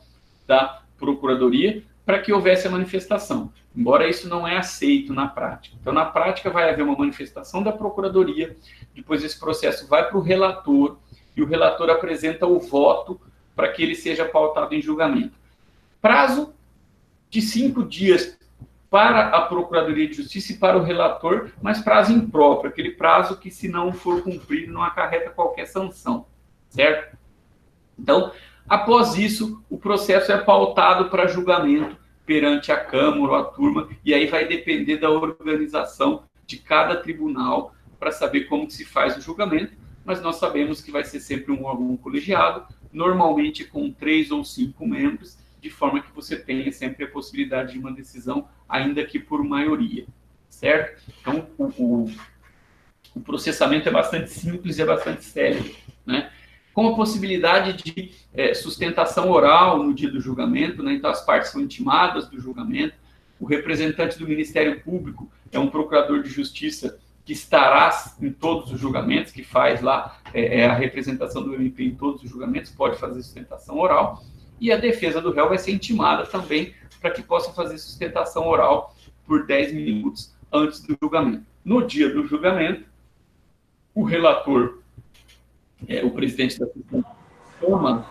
da Procuradoria, para que houvesse a manifestação. Embora isso não é aceito na prática. Então, na prática, vai haver uma manifestação da Procuradoria, depois esse processo vai para o relator, e o relator apresenta o voto para que ele seja pautado em julgamento. Prazo de 5 dias para a Procuradoria de Justiça e para o relator, mas prazo impróprio, aquele prazo que, se não for cumprido, não acarreta qualquer sanção, certo? Então, após isso, o processo é pautado para julgamento perante a Câmara ou a turma, e aí vai depender da organização de cada tribunal para saber como se faz o julgamento, mas nós sabemos que vai ser sempre um órgão colegiado, normalmente com 3 ou 5 membros, de forma que você tenha sempre a possibilidade de uma decisão, ainda que por maioria, certo? Então, o processamento é bastante simples e é bastante célere, né? Com a possibilidade de sustentação oral no dia do julgamento, né? Então as partes são intimadas do julgamento, o representante do Ministério Público é um procurador de justiça que estará em todos os julgamentos, que faz lá a representação do MP em todos os julgamentos, pode fazer sustentação oral, e a defesa do réu vai ser intimada também para que possa fazer sustentação oral por 10 minutos antes do julgamento. No dia do julgamento, o relator, o presidente da sessão, toma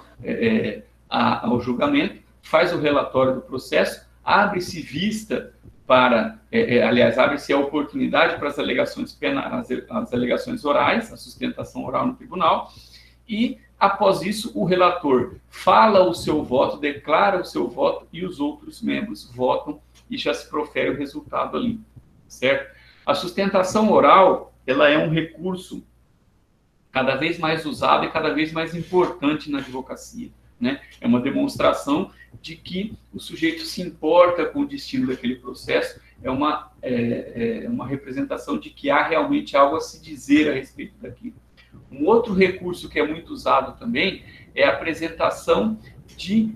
ao julgamento, faz o relatório do processo, abre-se vista para, aliás, abre-se a oportunidade para as alegações penais, as alegações orais, a sustentação oral no tribunal, e, após isso, o relator fala o seu voto, declara o seu voto, e os outros membros votam e já se profere o resultado ali, certo? A sustentação oral, ela é um recurso cada vez mais usado e cada vez mais importante na advocacia, né? É uma demonstração de que o sujeito se importa com o destino daquele processo, é uma representação de que há realmente algo a se dizer a respeito daquilo. Um outro recurso que é muito usado também é a apresentação de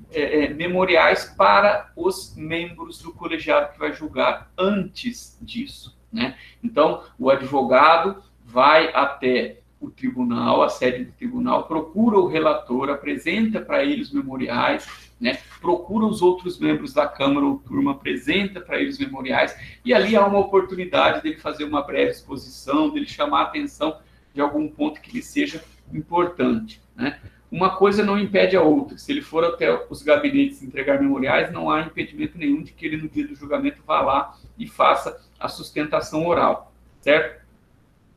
memoriais para os membros do colegiado que vai julgar antes disso, né? Então, o advogado vai até o tribunal, a sede do tribunal, procura o relator, apresenta para ele os memoriais, né? Procura os outros membros da Câmara ou turma, apresenta para eles os memoriais, e ali há uma oportunidade dele fazer uma breve exposição, dele chamar a atenção de algum ponto que lhe seja importante, né? Uma coisa não impede a outra. Se ele for até os gabinetes entregar memoriais, não há impedimento nenhum de que ele, no dia do julgamento, vá lá e faça a sustentação oral, certo?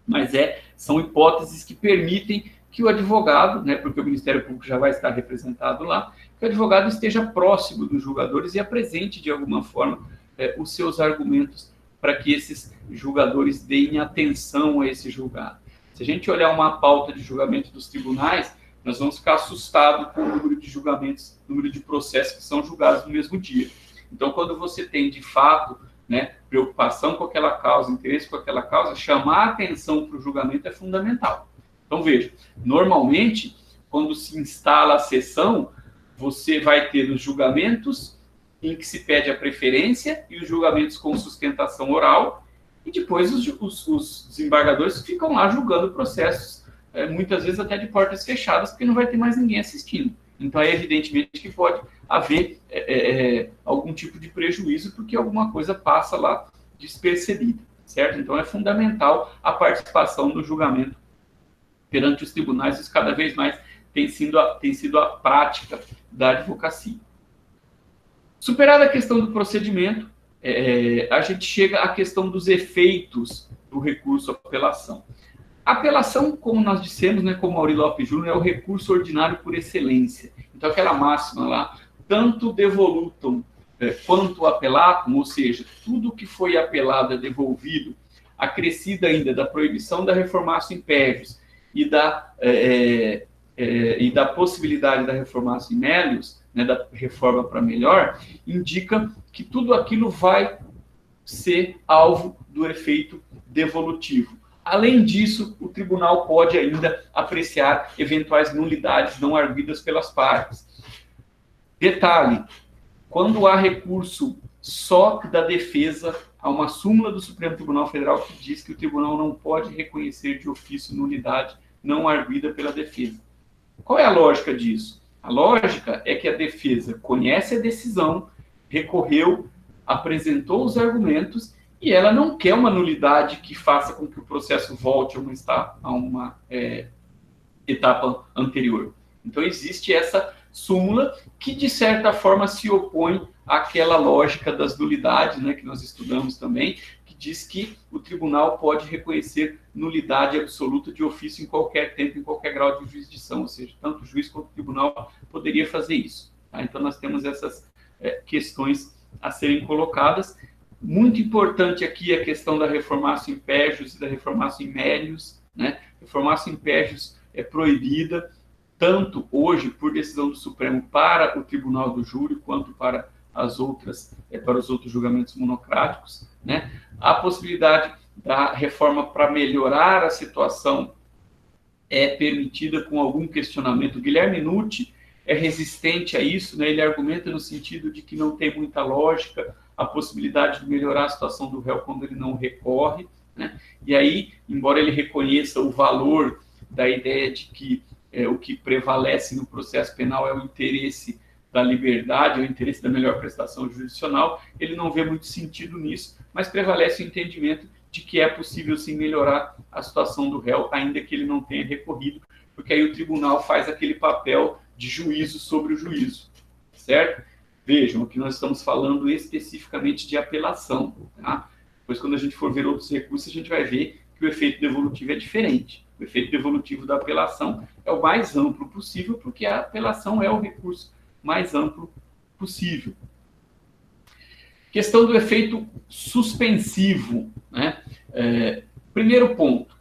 Mas são hipóteses que permitem que o advogado, né, porque o Ministério Público já vai estar representado lá, que o advogado esteja próximo dos julgadores e apresente, de alguma forma, os seus argumentos para que esses julgadores deem atenção a esse julgado. Se a gente olhar uma pauta de julgamento dos tribunais, nós vamos ficar assustados com o número de julgamentos, número de processos que são julgados no mesmo dia. Então, quando você tem, de fato, né, preocupação com aquela causa, interesse com aquela causa, chamar a atenção para o julgamento é fundamental. Então, veja, normalmente, quando se instala a sessão, você vai ter os julgamentos em que se pede a preferência e os julgamentos com sustentação oral, e depois os desembargadores ficam lá julgando processos, muitas vezes até de portas fechadas, porque não vai ter mais ninguém assistindo. Então, é evidentemente que pode haver algum tipo de prejuízo, porque alguma coisa passa lá despercebida, certo? Então, é fundamental a participação no julgamento perante os tribunais, isso cada vez mais tem sido a prática da advocacia. Superada a questão do procedimento, a gente chega à questão dos efeitos do recurso à apelação. A apelação, como nós dissemos, né, como Auri Lopes Júnior, é o recurso ordinário por excelência. Então, aquela máxima lá, tanto devolutum quanto apelatum, ou seja, tudo que foi apelado é devolvido acrescida ainda da proibição da reformatio imperius e da possibilidade da reformatio in melius, né, da reforma para melhor, indica que tudo aquilo vai ser alvo do efeito devolutivo. Além disso, o tribunal pode ainda apreciar eventuais nulidades não arguidas pelas partes. Detalhe, quando há recurso só da defesa, há uma súmula do Supremo Tribunal Federal que diz que o tribunal não pode reconhecer de ofício nulidade não arguida pela defesa. Qual é a lógica disso? A lógica é que a defesa conhece a decisão, recorreu, apresentou os argumentos e ela não quer uma nulidade que faça com que o processo volte a uma etapa anterior. Então, existe essa súmula que, de certa forma, se opõe àquela lógica das nulidades, né, que nós estudamos também, que diz que o tribunal pode reconhecer nulidade absoluta de ofício em qualquer tempo, em qualquer grau de jurisdição, ou seja, tanto o juiz quanto o tribunal poderia fazer isso. Tá? Então, nós temos essas questões a serem colocadas. Muito importante aqui a questão da reformatio imperius e da reformatio in melius, né? Reformatio imperius é proibida, tanto hoje por decisão do Supremo para o Tribunal do Júri, quanto para os outros julgamentos monocráticos, né? A possibilidade da reforma para melhorar a situação é permitida com algum questionamento. Guilherme Nutti é resistente a isso, né? Ele argumenta no sentido de que não tem muita lógica a possibilidade de melhorar a situação do réu quando ele não recorre, né? E aí, embora ele reconheça o valor da ideia de que o que prevalece no processo penal é o interesse da liberdade, é o interesse da melhor prestação jurisdicional, ele não vê muito sentido nisso, mas prevalece o entendimento de que é possível sim melhorar a situação do réu, ainda que ele não tenha recorrido, porque aí o tribunal faz aquele papel de juízo sobre o juízo, certo? Vejam, aqui nós estamos falando especificamente de apelação, tá? Pois quando a gente for ver outros recursos, a gente vai ver que o efeito devolutivo é diferente. O efeito devolutivo da apelação é o mais amplo possível, porque a apelação é o recurso mais amplo possível. Questão do efeito suspensivo, né? Primeiro ponto,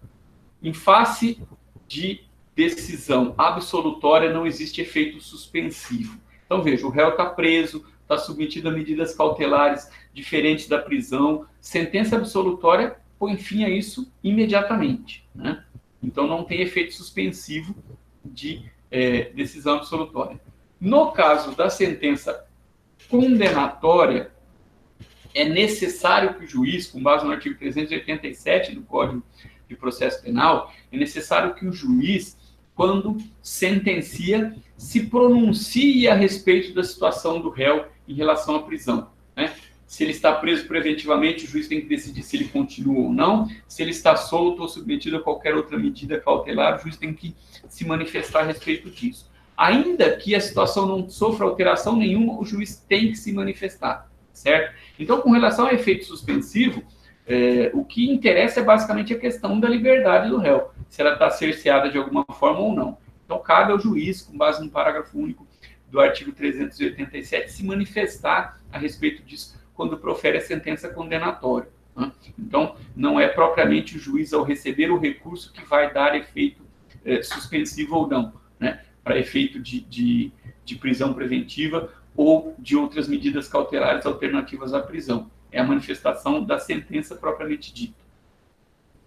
em face de decisão absolutória não existe efeito suspensivo. Então, veja, o réu está preso, está submetido a medidas cautelares diferentes da prisão, sentença absolutória põe fim a isso imediatamente, né? Então, não tem efeito suspensivo de decisão absolutória. No caso da sentença condenatória, é necessário que o juiz, com base no artigo 387 do Código de Processo Penal, é necessário que o juiz, quando sentencia, se pronuncie a respeito da situação do réu em relação à prisão, né? Se ele está preso preventivamente, o juiz tem que decidir se ele continua ou não. Se ele está solto ou submetido a qualquer outra medida cautelar, o juiz tem que se manifestar a respeito disso. Ainda que a situação não sofra alteração nenhuma, o juiz tem que se manifestar, certo? Então, com relação ao efeito suspensivo, o que interessa é basicamente a questão da liberdade do réu, se ela está cerceada de alguma forma ou não. Então, cabe ao juiz, com base no parágrafo único do artigo 387, se manifestar a respeito disso quando profere a sentença condenatória, né? Então, não é propriamente o juiz, ao receber o recurso, que vai dar efeito suspensivo ou não, né? Para efeito de prisão preventiva ou de outras medidas cautelares alternativas à prisão. É a manifestação da sentença propriamente dita.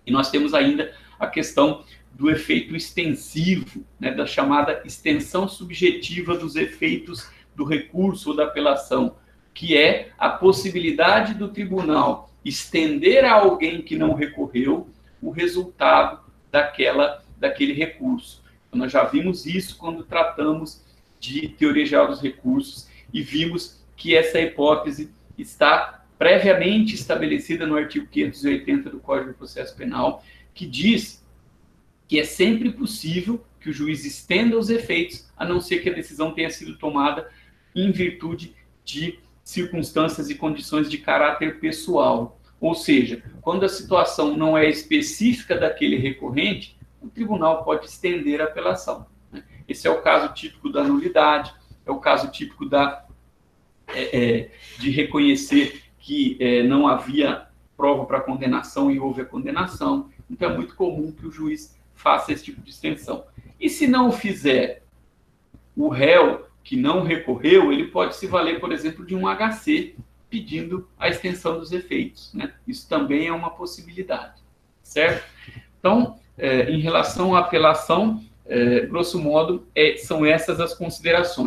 E nós temos ainda a questão do efeito extensivo, né, da chamada extensão subjetiva dos efeitos do recurso ou da apelação, que é a possibilidade do tribunal estender a alguém que não recorreu o resultado daquele recurso. Então, nós já vimos isso quando tratamos de teoria geral dos recursos e vimos que essa hipótese está previamente estabelecida no artigo 580 do Código de Processo Penal, que diz que é sempre possível que o juiz estenda os efeitos, a não ser que a decisão tenha sido tomada em virtude de circunstâncias e condições de caráter pessoal. Ou seja, quando a situação não é específica daquele recorrente, o tribunal pode estender a apelação, né? Esse é o caso típico da nulidade, é o caso típico de reconhecer que não havia prova para condenação e houve a condenação. Então, é muito comum que o juiz faça esse tipo de extensão. E se não o fizer, o réu que não recorreu, ele pode se valer, por exemplo, de um HC, pedindo a extensão dos efeitos, né? Isso também é uma possibilidade, certo? Então, em relação à apelação, grosso modo, são essas as considerações.